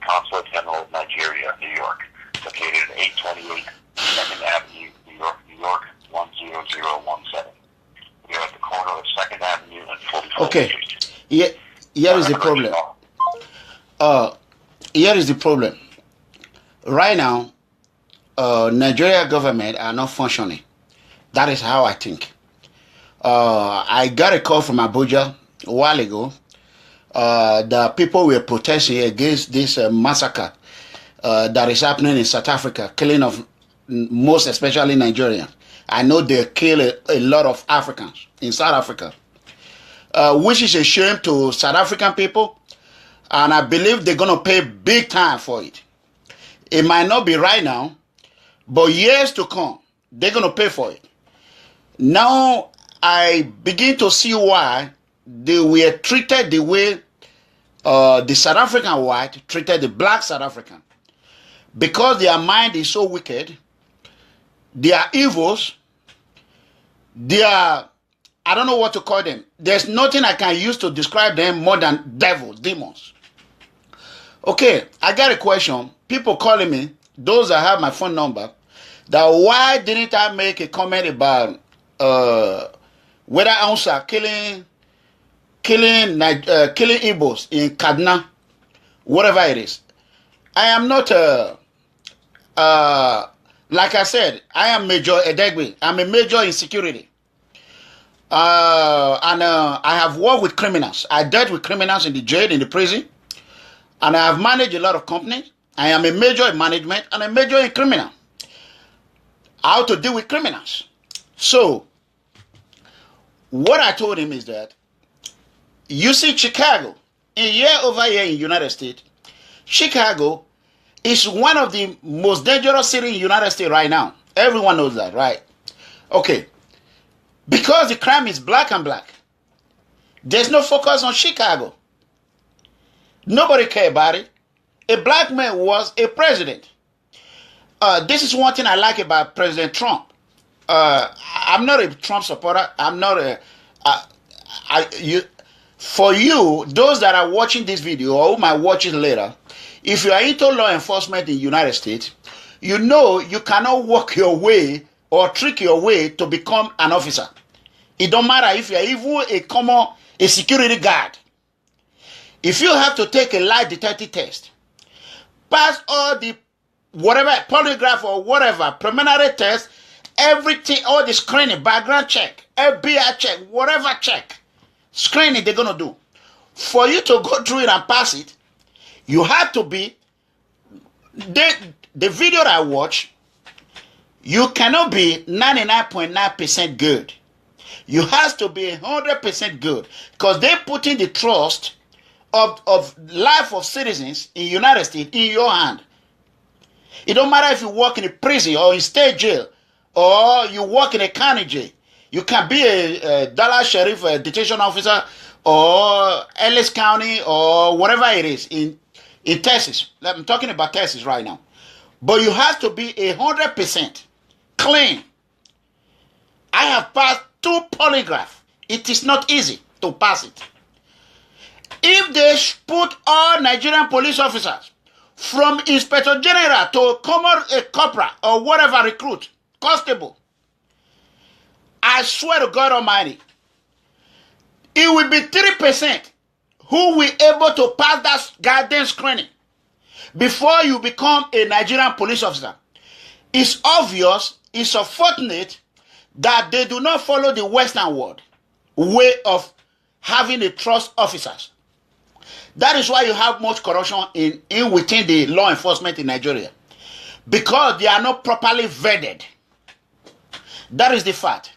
Consulate General of Nigeria, New York, located at 828 2nd Avenue, New York 10017. We are at the corner of 2nd Avenue and 44th Street. Here is the problem. Here is the problem. Right now, Nigeria government are not functioning. That is how I think. I got a call from Abuja a while ago. The people were protesting against this massacre that is happening in South Africa, killing of most especially Nigerians. I know they kill a lot of Africans in South Africa, which is a shame to South African people, and I believe they're going to pay big time for it. It might not be right now, but years to come, they're going to pay for it. Now, I begin to see why they were treated the way the South African white treated the black South African. Because their mind is so wicked, they are evils, they are, I don't know what to call them. There's nothing I can use to describe them more than devils, demons. Okay, I got a question. People calling me, those that have my phone number, that why didn't I make a comment about whether Ansa killing Igbos in Kaduna, whatever it is. I am not like I said, I am Major Edegbe. I'm a major in security. And I have worked with criminals. I dealt with criminals in the jail, in the prison. And I have managed a lot of companies. I am a major in management and a major in criminal. How to deal with criminals. So, what I told him is that, you see Chicago, over here in the United States, Chicago is one of the most dangerous cities in the United States right now. Everyone knows that, right? Okay. Because the crime is black and black, there's no focus on Chicago. Nobody cares about it. A black man was a president. This is one thing I like about President Trump. I'm not a Trump supporter. I'm not a... For you, those that are watching this video or who might watch it later, if you are into law enforcement in the United States, you know you cannot work your way or trick your way to become an officer. It don't matter if you are even a security guard. If you have to take a lie detector test, pass all the whatever polygraph or whatever preliminary test, everything, all the screening, background check, FBI check, whatever check, screening they're gonna do. For you to go through it and pass it, you have to be the video that I watch. You cannot be 99.9% good. You have to be 100% good, because they put in the trust of life of citizens in the United States in your hand. It don't matter if you work in a prison or in state jail or you work in a county jail. You can be a Dallas Sheriff, a detention officer, or Ellis County, or whatever it is in Texas. I'm talking about Texas right now. But you have to be 100% clean. I have passed 2 polygraphs. It is not easy to pass it. If they put all Nigerian police officers from Inspector General to a corporal or whatever recruit, constable, I swear to God Almighty, it will be 3% who will able to pass that goddamn screening before you become a Nigerian police officer. It's obvious, it's unfortunate that they do not follow the Western world way of having a trust officers. That is why you have much corruption in within the law enforcement in Nigeria, because they are not properly vetted. That is the fact.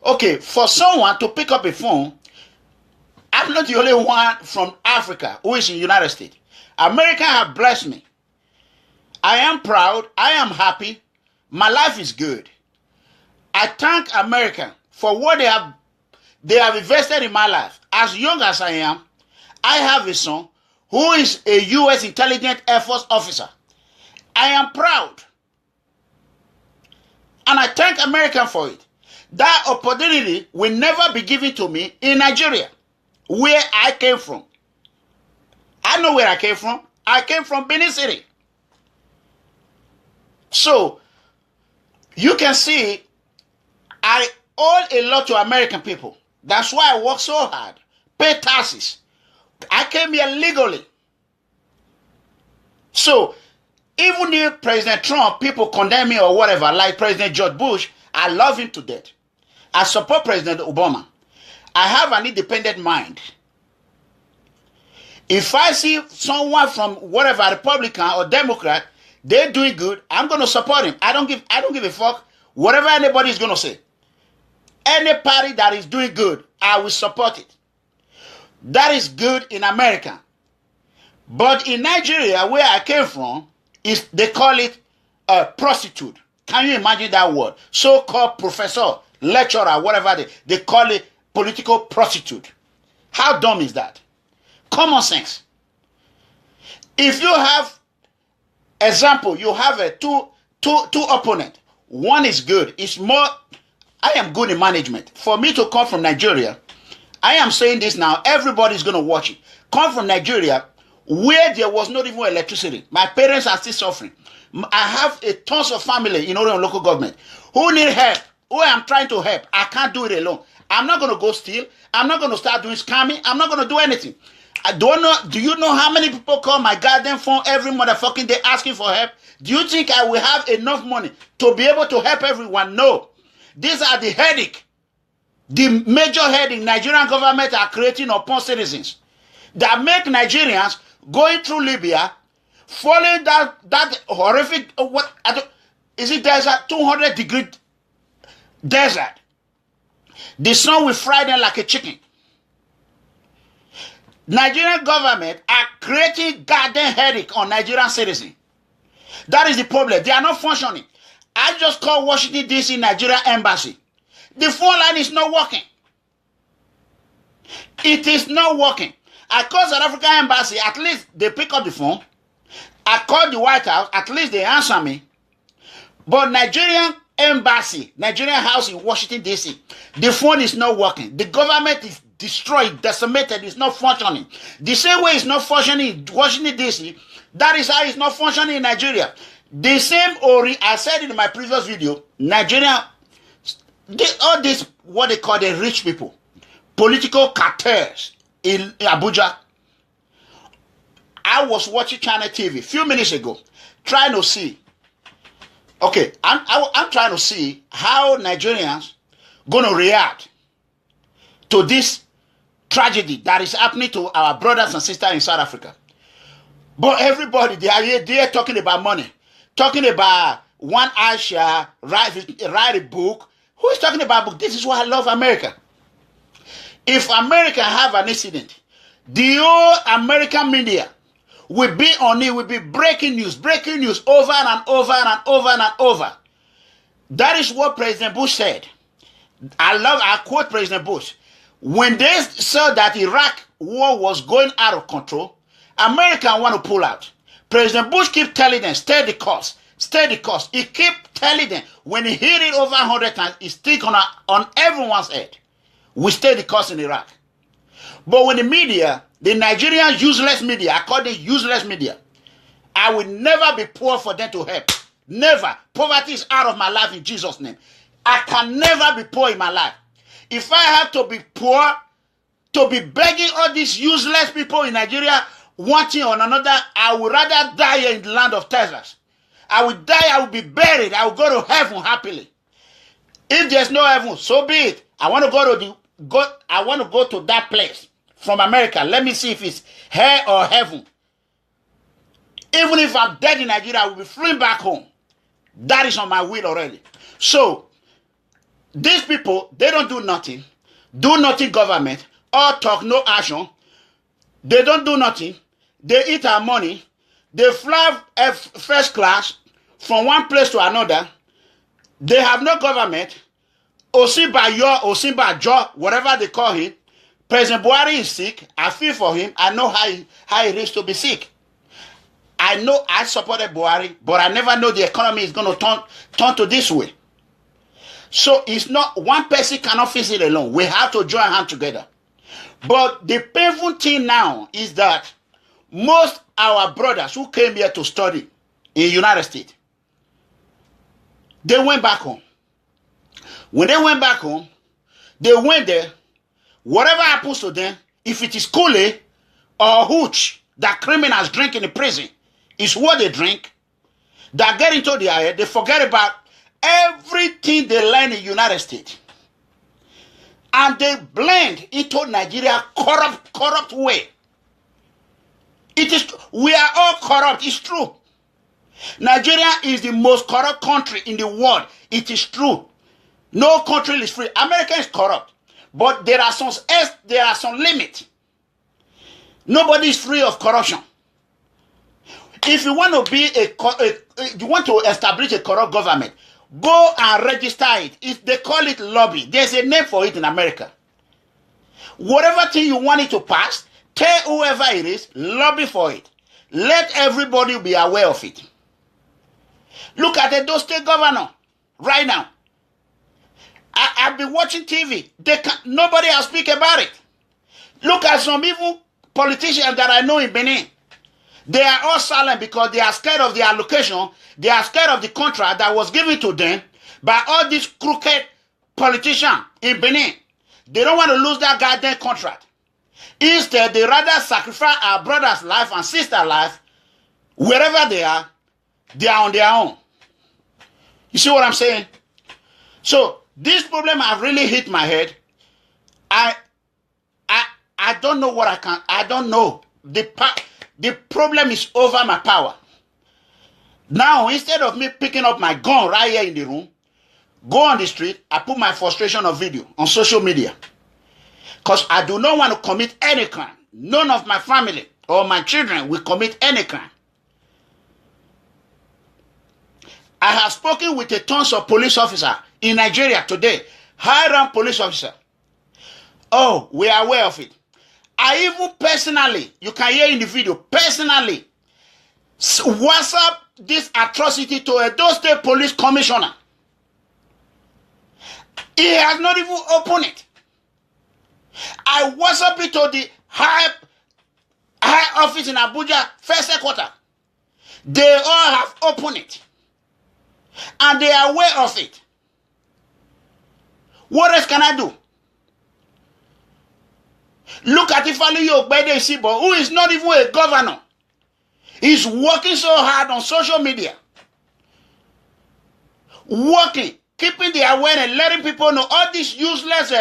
Okay, for someone to pick up a phone, I'm not the only one from Africa who is in the United States. America have blessed me. I am proud. I am happy. My life is good. I thank America for what they have invested in my life. As young as I am, I have a son who is a U.S. Intelligence Air Force officer. I am proud. And I thank America for it. That opportunity will never be given to me in Nigeria, where I came from. I know where I came from. I came from Benin City. So, you can see, I owe a lot to American people. That's why I work so hard. Pay taxes. I came here legally. So, even if President Trump, people condemn me or whatever, like President George Bush, I love him to death. I support President Obama. I have an independent mind. If I see someone from whatever, Republican or Democrat, they're doing good, I'm going to support him. I don't give a fuck whatever anybody is going to say. Any party that is doing good, I will support it. That is good in America. But in Nigeria, where I came from, they call it a prostitute. Can you imagine that word? So-called professor, lecturer, whatever they call it, political prostitute. How dumb is that? Common sense. If you have, example, you have a two opponent. One is good. It's more, I am good in management. For me to come from Nigeria, I am saying this now, everybody's going to watch it. Come from Nigeria, where there was not even electricity. My parents are still suffering. I have a tons of family in Orion local government who need help, who I'm trying to help. I can't do it alone. I'm not going to go steal. I'm not going to start doing scamming. I'm not going to do anything. Do you know how many people call my goddamn phone every motherfucking day asking for help? Do you think I will have enough money to be able to help everyone? No. These are the headache. The major headache Nigerian government are creating upon citizens that make Nigerians going through Libya, following that horrific, desert, 200-degree desert. The sun will fry them like a chicken. Nigerian government are creating goddamn headache on Nigerian citizens. That is the problem. They are not functioning. I just called Washington, D.C. Nigeria Embassy. The phone line is not working. It is not working. I called South African Embassy. At least they pick up the phone. I called the White House. At least they answer me. But Nigerian Embassy, Nigerian House in Washington, D.C., the phone is not working. The government is destroyed, decimated, it's not functioning. The same way it's not functioning in Washington, D.C., that is how it's not functioning in Nigeria. The same Ori, I said in my previous video, Nigeria, all this, what they call the rich people, political cartels in Abuja. I was watching Channel TV a few minutes ago, trying to see. Okay, I'm trying to see how Nigerians going to react to this tragedy that is happening to our brothers and sisters in South Africa. But everybody, they are talking about money, talking about one Aisha, write a book. Who is talking about book? This is why I love America. If America have an incident, the whole American media will be on it, will be breaking news over and over and over and over. That is what President Bush said. I quote President Bush. When they saw that Iraq war was going out of control, America want to pull out. President Bush keep telling them, stay the course, stay the course. He keep telling them, when he hit it over 100 times, it stick on everyone's head. We stay the course in Iraq. But when the media, the Nigerian useless media, I call it useless media, I will never be poor for them to help. Never. Poverty is out of my life in Jesus' name. I can never be poor in my life. If I have to be poor, to be begging all these useless people in Nigeria, one thing or another, I would rather die in the land of Texas. I will die, I will be buried, I will go to heaven happily. If there's no heaven, so be it. I want to go to that place from America. Let me see if it's hell or heaven. Even if I'm dead in Nigeria, I will be fleeing back home. That is on my will already. So, these people, they don't do nothing. Do nothing government. All talk, no action. They don't do nothing. They eat our money. They fly first class from one place to another. They have no government. Osinbajo, whatever they call him. President Buhari is sick. I feel for him. I know how it is to be sick. I know I supported Buhari, but I never know the economy is going to turn to this way. So it's not, one person cannot fix it alone. We have to join hands together. But the painful thing now is that most our brothers who came here to study in the United States, they went back home. When they went back home, they went there. Whatever happens to them, if it is Kool-Aid or hooch that criminals drink in the prison, is what they drink, that get into their head, they forget about everything they learn in the United States. And they blend into Nigeria corrupt way. It is, we are all corrupt, it's true. Nigeria is the most corrupt country in the world. It is true. No country is free. America is corrupt. But there are some limits. Nobody is free of corruption. If you want to be you want to establish a corrupt government, go and register it. They call it lobby. There's a name for it in America. Whatever thing you want it to pass, tell whoever it is, lobby for it. Let everybody be aware of it. Look at the state governor right now. I've been watching TV. Nobody has speak about it. Look at some evil politicians that I know in Benin. They are all silent because they are scared of the allocation. They are scared of the contract that was given to them by all these crooked politicians in Benin. They don't want to lose that goddamn contract. Instead, they rather sacrifice our brother's life and sister's life. Wherever they are on their own. You see what I'm saying? So, this problem have really hit my head. I don't know what I don't know. The problem is over my power. Now, instead of me picking up my gun right here in the room, go on the street, I put my frustration on video on social media. Because I do not want to commit any crime. None of my family or my children will commit any crime. I have spoken with a tons of police officers in Nigeria today. High-rank police officer. Oh, we are aware of it. I even personally, you can hear in the video, personally, WhatsApp this atrocity to a Edo State Police Commissioner. He has not even opened it. I WhatsApp it to the high office in Abuja, first headquarters. They all have opened it. And they are aware of it. What else can I do? Look at Ifeanyi Ogbede Isibo, who is not even a governor. He's working so hard on social media. Working, keeping the awareness, letting people know all these useless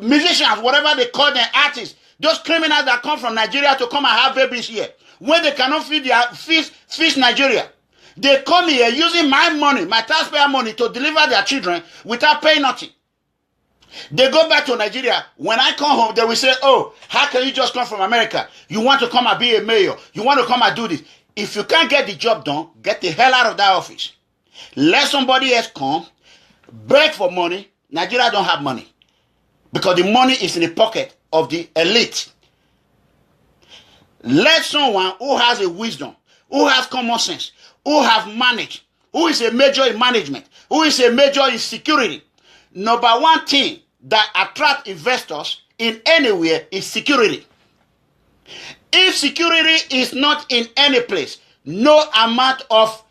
musicians, whatever they call them, artists, those criminals that come from Nigeria to come and have babies here, when they cannot feed Nigeria. They come here using my money, my taxpayer money, to deliver their children without paying nothing. They go back to Nigeria. When I come home, they will say, oh, how can you just come from America? You want to come and be a mayor. You want to come and do this. If you can't get the job done, get the hell out of that office. Let somebody else come, beg for money. Nigeria don't have money. Because the money is in the pocket of the elite. Let someone who has a wisdom, who has common sense, who have managed, who is a major in management, who is a major in security. Number one thing that attracts investors in anywhere is security. If security is not in any place, no amount of,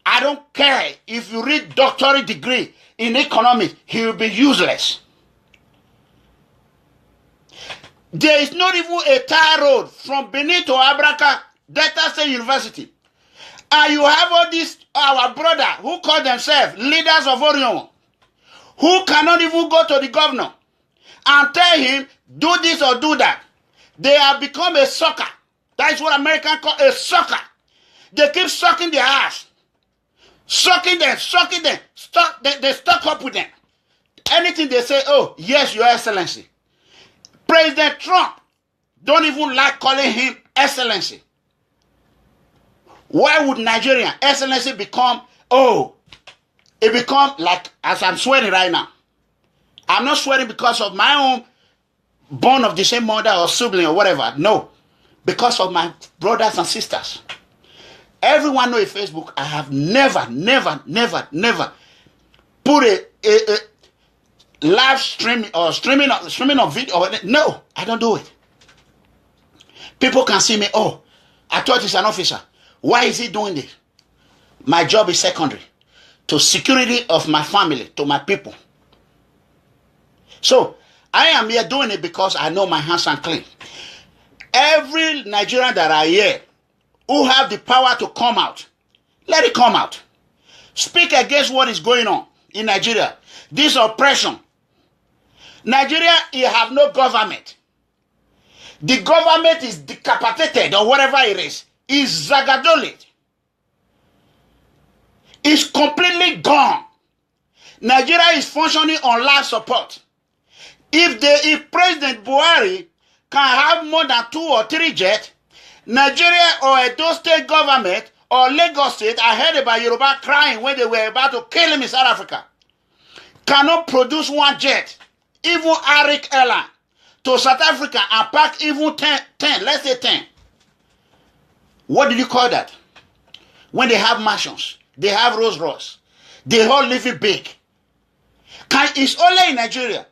I don't care if you read doctorate degree in economics, he will be useless. There is not even a tar road from Benin to Abraka, Delta State University. And you have all these, our brother, who call themselves leaders of Orion, who cannot even go to the governor and tell him, do this or do that. They have become a sucker. That is what Americans call a sucker. They keep sucking their ass. Sucking them. They stuck up with them. Anything they say, oh, yes, Your Excellency. President Trump don't even like calling him Excellency. Why would Nigerian Excellency become, oh, it become like, as I'm swearing right now. I'm not swearing because of my own born of the same mother or sibling or whatever. No. Because of my brothers and sisters. Everyone knows Facebook, I have never put a live stream or streaming of video. No, I don't do it. People can see me, oh, I thought he's an officer. Why is he doing this? My job is secondary to security of my family, to my people. So I am here doing it because I know my hands are clean. Every Nigerian that are here who have the power to come out, let it come out. Speak against what is going on in Nigeria. This oppression. Nigeria, you have no government. The government is decapitated or whatever it is zagadoled. It's completely gone. Nigeria is functioning on life support. If President Buhari can have more than 2 or 3 jets, Nigeria or Edo State government or Lagos State, I heard about Yoruba crying when they were about to kill him in South Africa, cannot produce 1 jet, even Arik Airline, to South Africa and pack even 10, let's say 10. What did you call that? When they have mansions, they have Rolls Royce, they all living big. It's only in Nigeria.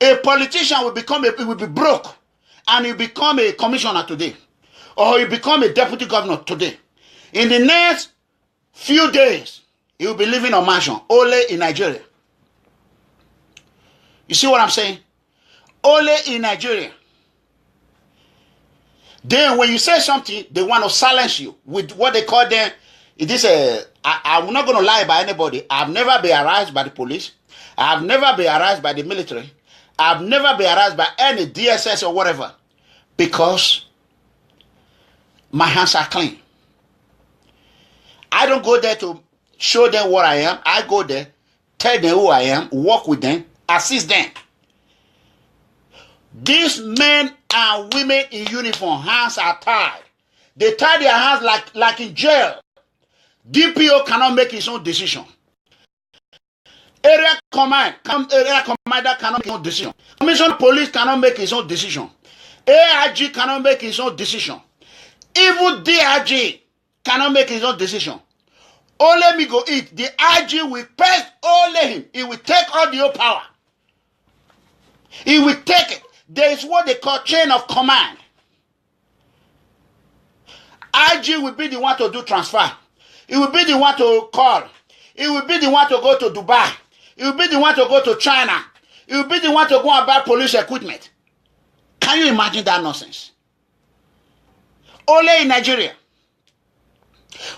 A politician will be broke and he'll become a commissioner today, or he'll become a deputy governor today. In the next few days, he will be living on mansion only in Nigeria. You see what I'm saying? Only in Nigeria. Then when you say something, they want to silence you with what they call them. I'm not going to lie about anybody. I've never been harassed by the police. I've never been harassed by the military. I've never been harassed by any DSS or whatever, because my hands are clean. I don't go there to show them what I am. I go there, tell them who I am, work with them, assist them. These men and women in uniform, hands are tied. They tie their hands like in jail. DPO cannot make his own decision. Area commander cannot make his own decision. Commissioner of police cannot make his own decision. AIG cannot make his own decision. Even DIG cannot make his own decision. Only me go eat. The IG will pest only him. He will take all the power. He will take it. There is what they call chain of command. IG will be the one to do transfer. He will be the one to call. He will be the one to go to Dubai. He will be the one to go to China. He will be the one to go and buy police equipment. Can you imagine that nonsense? Only in Nigeria.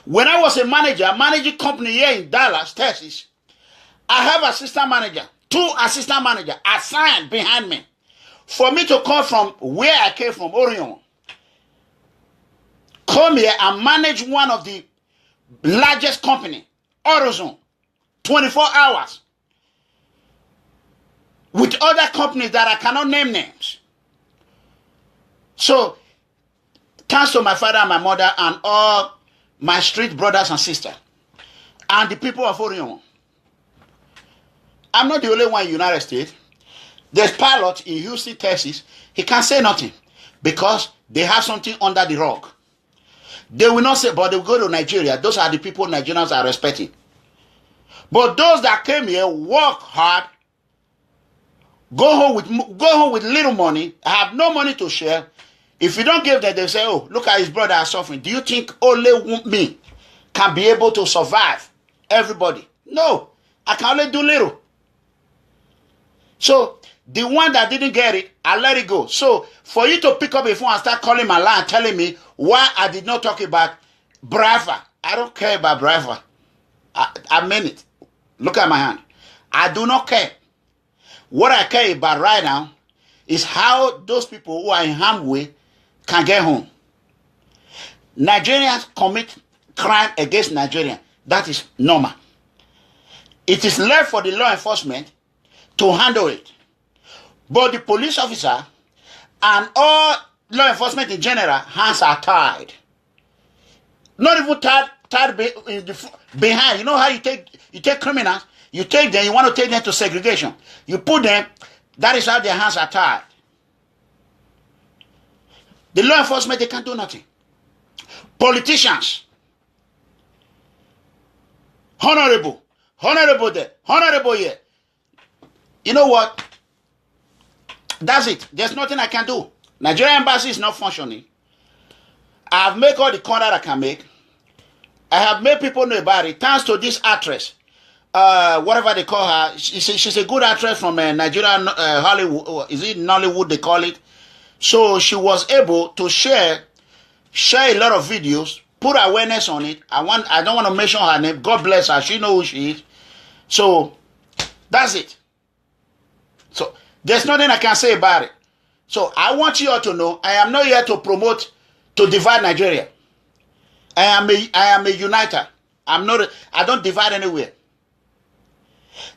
When I was a manager, managing company here in Dallas, Texas, I have assistant manager, 2 assistant managers assigned behind me for me to come from where I came from, Orion, come here and manage one of the largest company, AutoZone, 24 hours, with other companies that I cannot name names. So, thanks to my father and my mother and all my street brothers and sisters and the people of Orion. I'm not the only one in the United States. There's pilot in Houston, Texas. He can't say nothing because they have something under the rug. They will not say, but they will go to Nigeria. Those are the people Nigerians are respecting. But those that came here, work hard, go home with little money, have no money to share. If you don't give them, they say, oh, look at his brother are suffering. Do you think only me can be able to survive everybody? No, I can only do little. So, the one that didn't get it, I let it go. So, for you to pick up a phone and start calling my line, telling me why I did not talk about Brava. I don't care about Brava. I mean it. Look at my hand. I do not care. What I care about right now is how those people who are in harm's way can get home. Nigerians commit crime against Nigerians. That is normal. It is left for the law enforcement to handle it. But the police officer and all law enforcement in general, hands are tied. Not even tied behind. You know how you take criminals, you take them, you want to take them to segregation. You put them, that is how their hands are tied. The law enforcement, they can't do nothing. Politicians, honorable there, honorable here. You know what? That's it. There's nothing I can do. Nigerian embassy is not functioning. I have made all the content I can make. I have made people know about it thanks to this actress. Whatever they call her. She's a good actress from Nigeria, Hollywood. Is it Nollywood they call it? So she was able to share a lot of videos, put awareness on it. I don't want to mention her name. God bless her. She knows who she is. So that's it. So there's nothing I can say about it. So I want you all to know I am not here to promote to divide Nigeria. I am a uniter. I don't divide anywhere.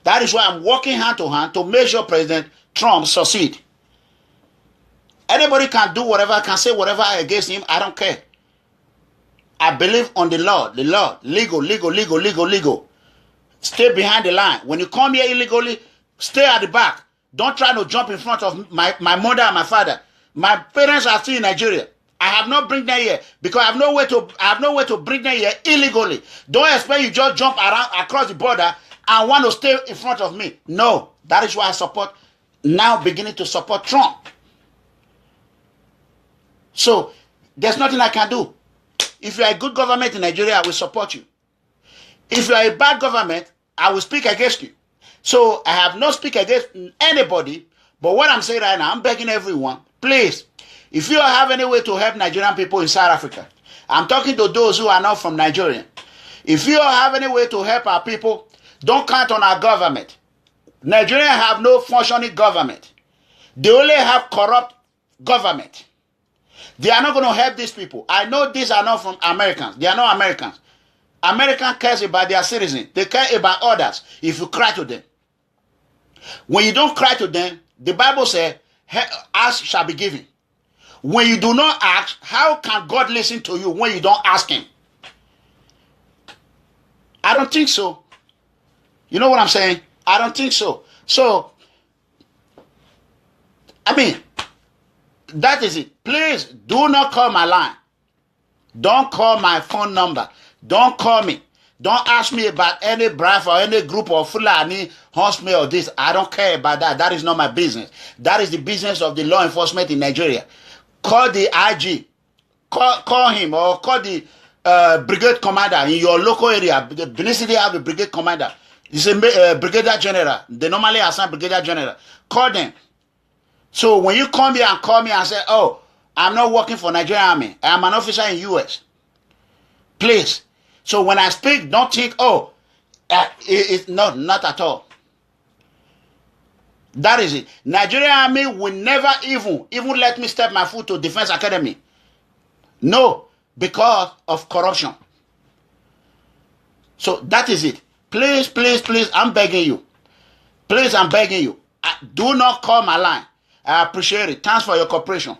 That is why I'm working hand to hand to make sure President Trump succeed. Anybody can do whatever, can say whatever against him. I don't care. I believe on the law, legal. Stay behind the line. When you come here illegally, stay at the back. Don't try to jump in front of my mother and my father. My parents are still in Nigeria. I have not bring them here because I have no way to bring them here illegally. Don't expect you just jump around across the border and want to stay in front of me. No, that is why I now beginning to support Trump. So there's nothing I can do. If you are a good government in Nigeria, I will support you. If you are a bad government, I will speak against you. So I have not speak against anybody, but what I'm saying right now, I'm begging everyone, please, if you have any way to help Nigerian people in South Africa, I'm talking to those who are not from Nigeria. If you have any way to help our people, don't count on our government. Nigeria have no functioning government. They only have corrupt government. They are not going to help these people. I know these are not from Americans. They are not Americans. American cares about their citizens. They care about others if you cry to them. When you don't cry to them, the Bible says, ask shall be given. When you do not ask, how can God listen to you when you don't ask him? I don't think so. You know what I'm saying? I don't think so. So, I mean, that is it. Please do not call my line. Don't call my phone number. Don't call me. Don't ask me about any bribe or any group of Fulani, Huntsman or this. I don't care about that. That is not my business. That is the business of the law enforcement in Nigeria. Call the IG. Call him or call the brigade commander in your local area. The Benin City have a brigade commander. It's a brigadier general. They normally assign brigadier general. Call them. So when you come here and call me and say, oh, I'm not working for Nigerian Army. I'm an officer in US. Please. So when I speak, don't think, oh, it's not at all. That is it. Nigerian Army will never even let me step my foot to Defense Academy. No, because of corruption. So that is it. Please, I'm begging you. Please, I'm begging you. Do not call my line. I appreciate it. Thanks for your cooperation.